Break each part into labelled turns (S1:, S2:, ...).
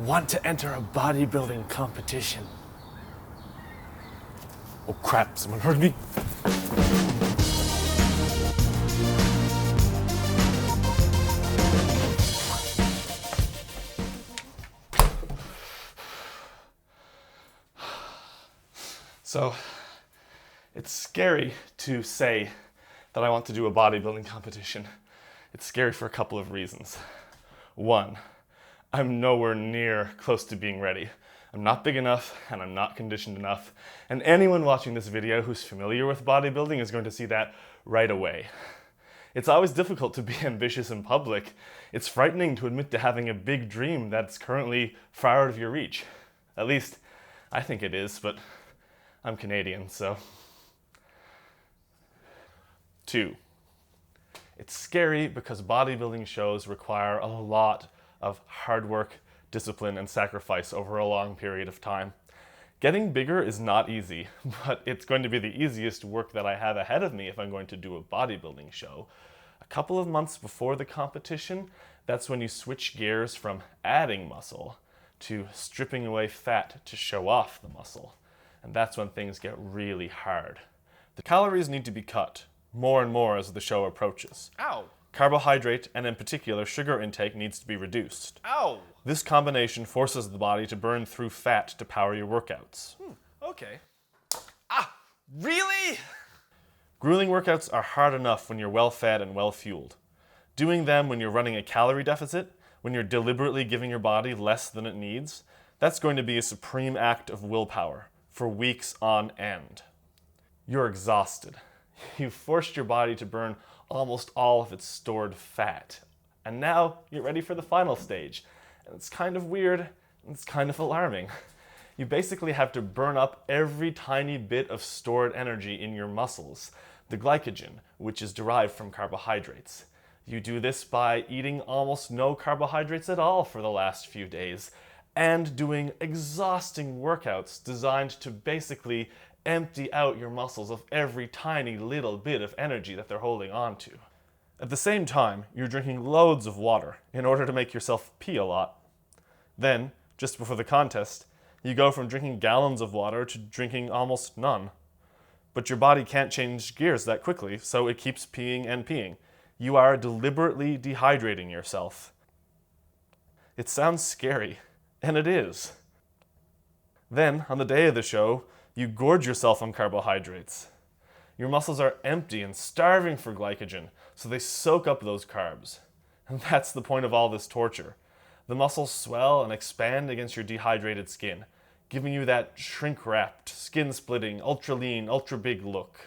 S1: want to enter a bodybuilding competition. Oh crap, someone heard me. So, it's scary to say that I want to do a bodybuilding competition. It's scary for a couple of reasons. One, I'm nowhere near close to being ready. I'm not big enough and I'm not conditioned enough. And anyone watching this video who's familiar with bodybuilding is going to see that right away. It's always difficult to be ambitious in public. It's frightening to admit to having a big dream that's currently far out of your reach. At least, I think it is, but I'm Canadian, so. 2, it's scary because bodybuilding shows require a lot of hard work, discipline, and sacrifice over a long period of time. Getting bigger is not easy, but it's going to be the easiest work that I have ahead of me if I'm going to do a bodybuilding show. A couple of months before the competition, that's when you switch gears from adding muscle to stripping away fat to show off the muscle. And that's when things get really hard. The calories need to be cut more and more as the show approaches.
S2: Ow!
S1: Carbohydrate, and in particular sugar intake, needs to be reduced.
S2: Ow!
S1: This combination forces the body to burn through fat to power your workouts.
S2: Okay. Ah! Really?
S1: Grueling workouts are hard enough when you're well-fed and well-fueled. Doing them when you're running a calorie deficit, when you're deliberately giving your body less than it needs, that's going to be a supreme act of willpower for weeks on end. You're exhausted. You've forced your body to burn almost all of its stored fat. And now you're ready for the final stage. And it's kind of weird, and it's kind of alarming. You basically have to burn up every tiny bit of stored energy in your muscles, the glycogen, which is derived from carbohydrates. You do this by eating almost no carbohydrates at all for the last few days, and doing exhausting workouts designed to basically empty out your muscles of every tiny little bit of energy that they're holding on to. At the same time, you're drinking loads of water in order to make yourself pee a lot. Then, just before the contest, you go from drinking gallons of water to drinking almost none. But your body can't change gears that quickly, so it keeps peeing and peeing. You are deliberately dehydrating yourself. It sounds scary. And it is. Then, on the day of the show, you gorge yourself on carbohydrates. Your muscles are empty and starving for glycogen, so they soak up those carbs. And that's the point of all this torture. The muscles swell and expand against your dehydrated skin, giving you that shrink-wrapped, skin-splitting, ultra-lean, ultra-big look.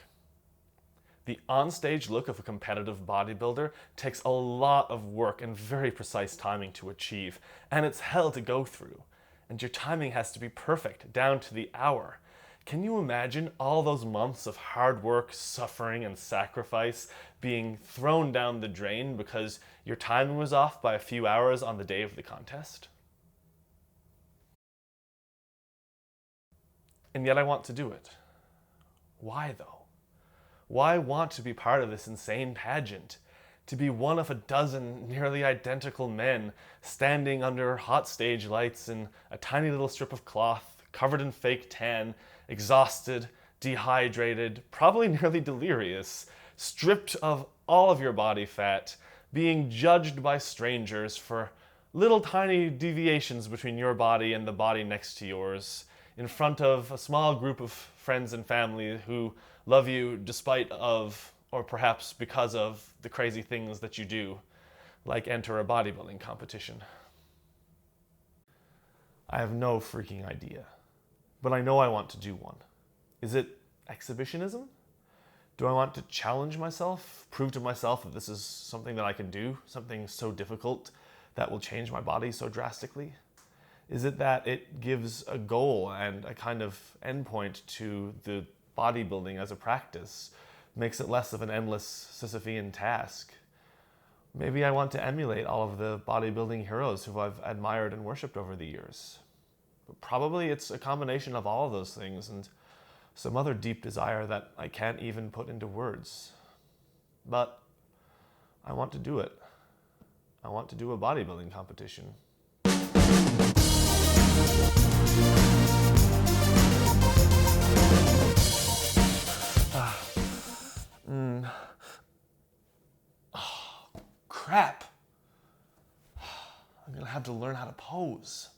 S1: The on-stage look of a competitive bodybuilder takes a lot of work and very precise timing to achieve, and it's hell to go through. And your timing has to be perfect, down to the hour. Can you imagine all those months of hard work, suffering, and sacrifice being thrown down the drain because your timing was off by a few hours on the day of the contest? And yet I want to do it. Why though? Why want to be part of this insane pageant? To be one of a dozen nearly identical men standing under hot stage lights in a tiny little strip of cloth, covered in fake tan, exhausted, dehydrated, probably nearly delirious, stripped of all of your body fat, being judged by strangers for little tiny deviations between your body and the body next to yours, in front of a small group of friends and family who love you despite of, or perhaps because of, the crazy things that you do, like enter a bodybuilding competition. I have no freaking idea, but I know I want to do one. Is it exhibitionism? Do I want to challenge myself, prove to myself that this is something that I can do, something so difficult that will change my body so drastically? Is it that it gives a goal and a kind of endpoint to the bodybuilding as a practice, makes it less of an endless Sisyphean task? Maybe I want to emulate all of the bodybuilding heroes who I've admired and worshipped over the years. But probably it's a combination of all of those things and some other deep desire that I can't even put into words. But I want to do it. I want to do a bodybuilding competition. again. Oh, crap. I'm gonna have to learn how to pose.